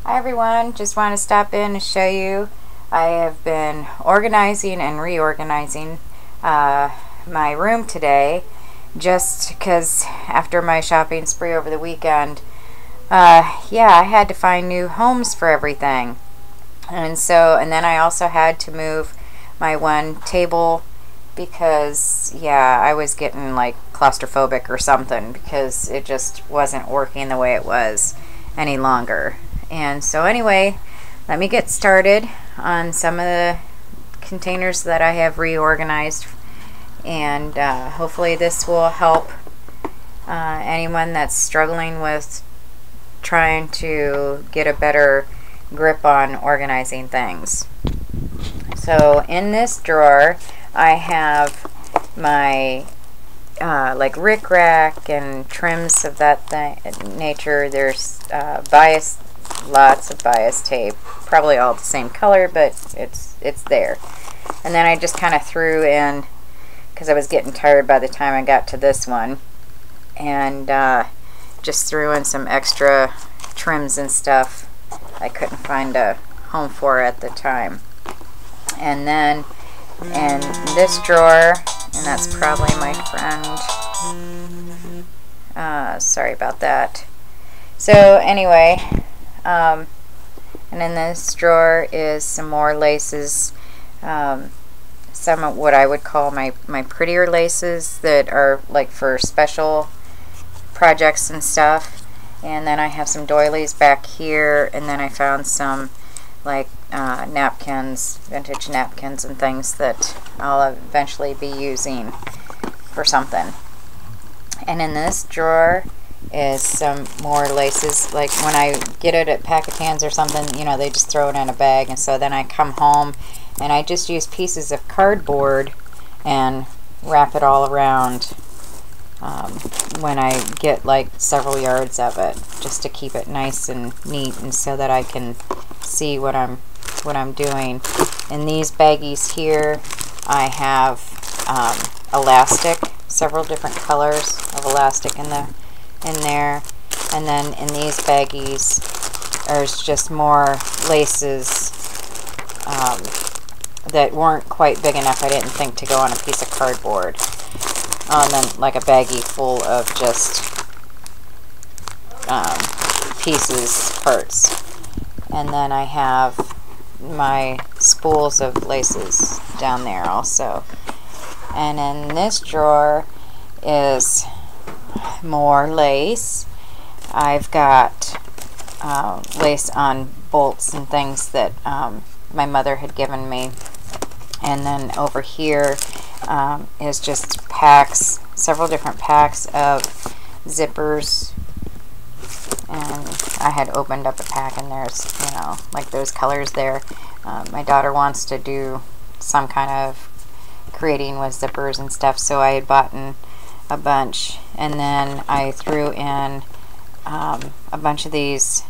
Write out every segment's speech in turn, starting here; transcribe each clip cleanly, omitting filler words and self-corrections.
Hi everyone, just want to stop in and show you I have been organizing and reorganizing my room today, just because after my shopping spree over the weekend, yeah, I had to find new homes for everything. And then I also had to move my one table because, yeah, I was getting like claustrophobic or something because it just wasn't working the way it was any longer. And so anyway, let me get started on some of the containers that I have reorganized, and hopefully this will help anyone that's struggling with trying to get a better grip on organizing things. So in this drawer I have my like rickrack and trims of that nature. There's lots of bias tape, probably all the same color, but it's there. And then I just kind of threw in, because I was getting tired by the time I got to this one, and just threw in some extra trims and stuff I couldn't find a home for at the time. And then in this drawer, and that's probably my friend, sorry about that. So anyway, and in this drawer is some more laces, some of what I would call my prettier laces that are like for special projects and stuff. And then I have some doilies back here, and then I found some like napkins, vintage napkins and things that I'll eventually be using for something. And in this drawer is some more laces. Like when I get it at Packetans or something, you know, they just throw it in a bag, and so then I come home and I just use pieces of cardboard and wrap it all around when I get like several yards of it, just to keep it nice and neat, and so that I can see what I'm doing. In these baggies here I have elastic, several different colors of elastic in there. And then in these baggies there's just more laces that weren't quite big enough, I didn't think, to go on a piece of cardboard. And then like a baggie full of just pieces, parts. And then I have my spools of laces down there also. And in this drawer is more lace. I've got lace on bolts and things that my mother had given me. And then over here is just packs, several different packs of zippers. And I had opened up a pack, and there's, you know, like those colors there. My daughter wants to do some kind of creating with zippers and stuff, so I had bought a bunch. And then I threw in a bunch of these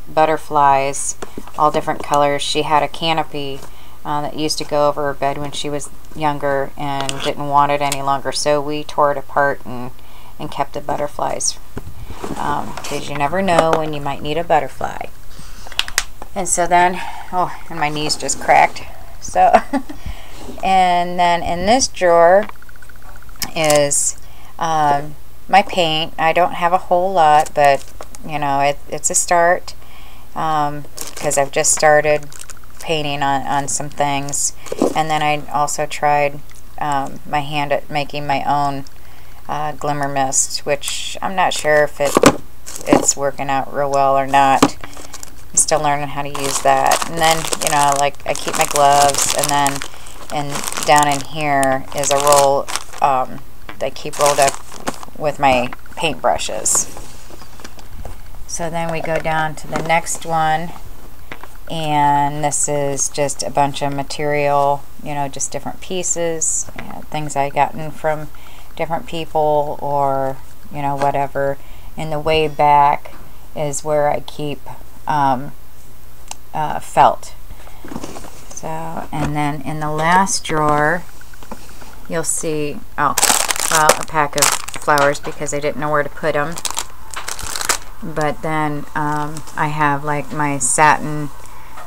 butterflies, all different colors. She had a canopy that used to go over her bed when she was younger and didn't want it any longer, so we tore it apart and kept the butterflies, because you never know when you might need a butterfly. And so then, oh, and my knees just cracked. So and then in this drawer is my paint. I don't have a whole lot, but you know, it's a start, because I've just started painting on some things. And then I also tried my hand at making my own glimmer mist, which I'm not sure if it's working out real well or not. I'm still learning how to use that. And then, you know, like I keep my gloves, and then down in here is a roll that I keep rolled up with my paint brushes. So then we go down to the next one, and this is just a bunch of material, you know, just different pieces, you know, things I gotten from different people, or you know, whatever. In the way back is where I keep felt. So, and then in the last drawer you'll see, oh, well, a pack of flowers because I didn't know where to put them. but then I have like my satin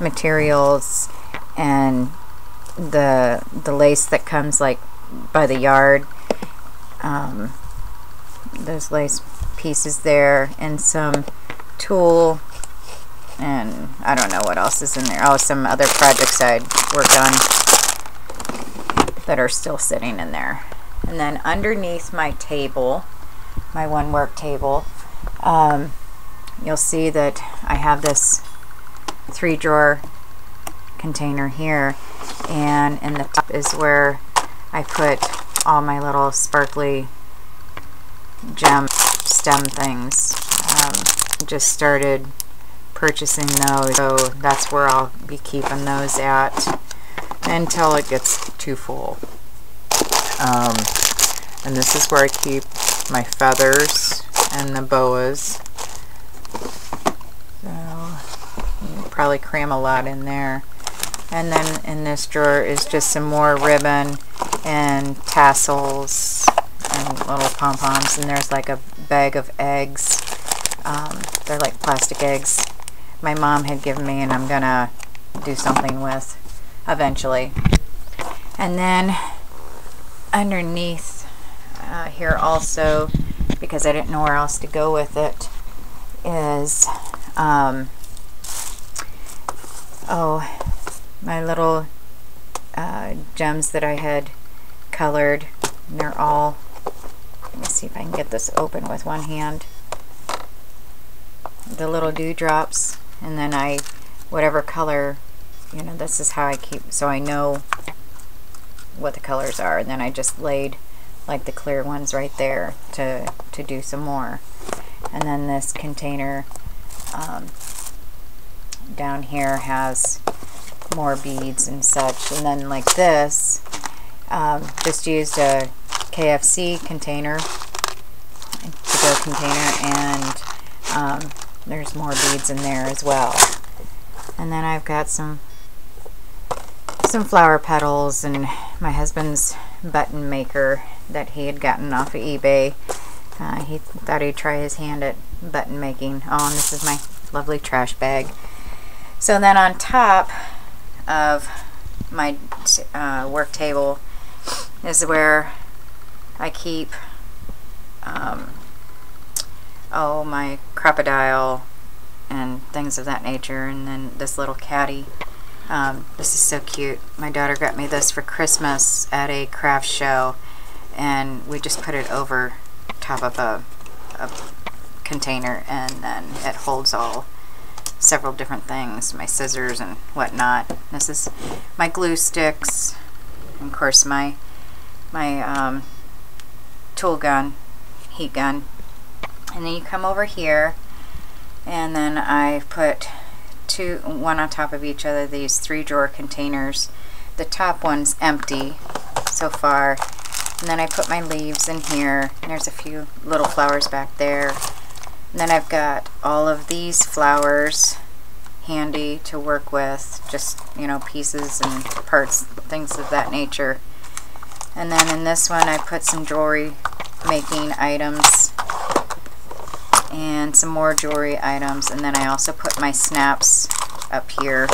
materials and the lace that comes like by the yard. Those lace pieces there, and some tulle, and I don't know what else is in there. Oh, some other projects I'd worked on that are still sitting in there. And then underneath my table, my one work table, you'll see that I have this 3-drawer container here, and in the top is where I put all my little sparkly gem stem things. Just started purchasing those, so that's where I'll be keeping those at until it gets too full. And this is where I keep my feathers and the boas. So you probably cram a lot in there. And then in this drawer is just some more ribbon and tassels and little pom-poms, and there's like a bag of eggs. They're like plastic eggs my mom had given me, and I'm gonna do something with eventually. And then underneath here also, because I didn't know where else to go with it, is my little gems that I had colored. And they're all, let me see if I can get this open with one hand. The little dewdrops, and then whatever color, you know, this is how I keep, so I know what the colors are, and then I just laid like the clear ones right there to do some more. And then this container down here has more beads and such. And then like this, just used a KFC container, to-go container, and there's more beads in there as well. And then I've got some flower petals and my husband's button maker that he had gotten off of eBay. He thought he'd try his hand at button making. Oh, and this is my lovely trash bag. So then on top of my work table is where I keep my crocodile and things of that nature. And then this little caddy. This is so cute. My daughter got me this for Christmas at a craft show, and we just put it over top of a container, and then it holds several different things, my scissors and whatnot. This is my glue sticks, and of course my tool gun, heat gun. And then you come over here, and then I put one on top of each other, these 3-drawer containers. The top one's empty so far, and then I put my leaves in here, and there's a few little flowers back there. And then I've got all of these flowers handy to work with, just, you know, pieces and parts, things of that nature. And then in this one I put some jewelry making items and some more jewelry items, and then I also put my snaps up here.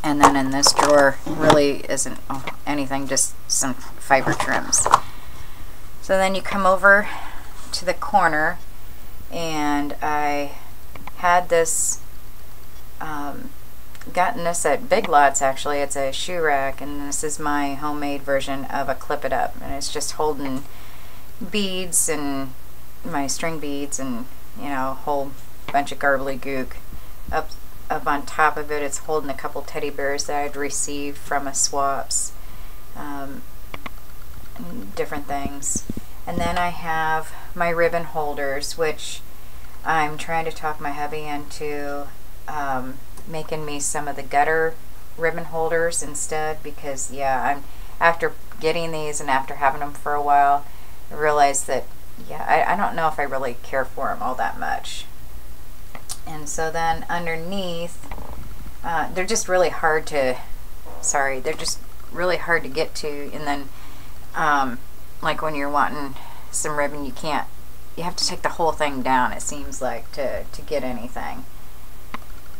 And then in this drawer really isn't anything, just some fiber trims. So then you come over to the corner, and I had this, gotten this at Big Lots actually. It's a shoe rack, and this is my homemade version of a Clip It Up, and it's just holding beads and my string beads and, you know, a whole bunch of garbly gook. Up on top of it, it's holding a couple teddy bears that I'd received from a swaps, different things. And then I have my ribbon holders, which I'm trying to talk my hubby into making me some of the gutter ribbon holders instead, because yeah, after getting these and after having them for a while, I realized that yeah, I don't know if I really care for them all that much. And so then underneath, they're just really hard to, they're just really hard to get to. And then like when you're wanting some ribbon, you can't you have to take the whole thing down, it seems like, to get anything.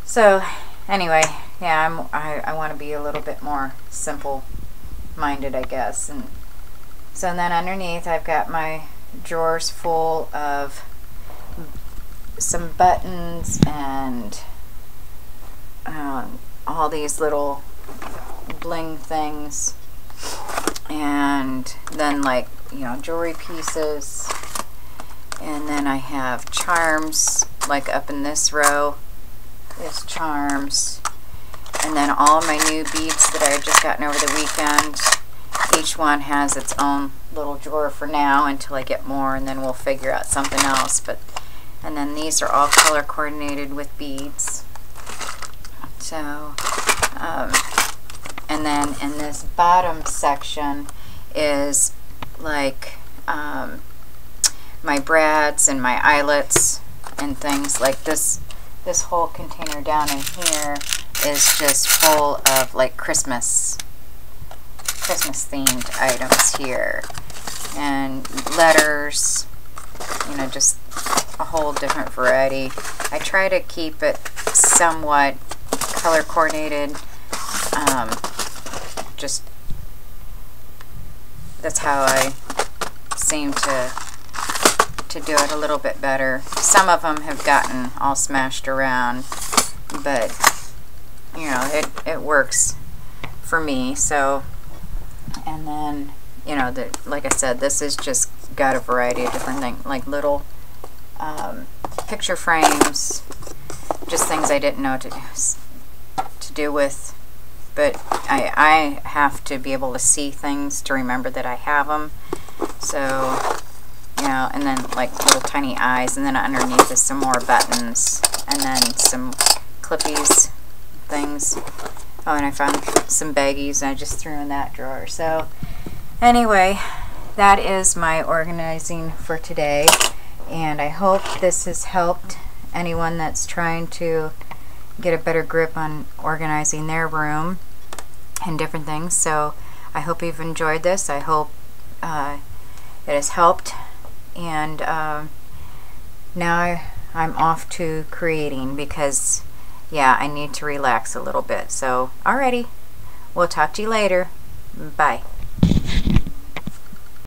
So anyway, yeah, I want to be a little bit more simple minded, I guess. And so then underneath I've got my drawers full of some buttons and all these little bling things, and then, like, you know, jewelry pieces, and then I have charms, like up in this row is charms, and then all my new beads that I had just gotten over the weekend. Each one has its own little drawer for now until I get more, and then we'll figure out something else. But and then these are all color coordinated with beads. So and then in this bottom section is like my brads and my eyelets and things like this. This whole container down in here is just full of like Christmas themed items here, and letters, you know, just a whole different variety. I try to keep it somewhat color coordinated. Just that's how I seem to do it a little bit better. Some of them have gotten all smashed around, but you know, it works for me. So, and then, you know, like I said, this is just got a variety of different things, like little picture frames, just things I didn't know to do with, but I have to be able to see things to remember that I have them. So, you know, and then like little tiny eyes, and then underneath is some more buttons, and then some clippies things. Oh, and I found some baggies I just threw in that drawer. So anyway, that is my organizing for today, and I hope this has helped anyone that's trying to get a better grip on organizing their room and different things. So I hope you've enjoyed this. I hope it has helped, and now I'm off to creating, because yeah, I need to relax a little bit. So alrighty, we'll talk to you later. Bye.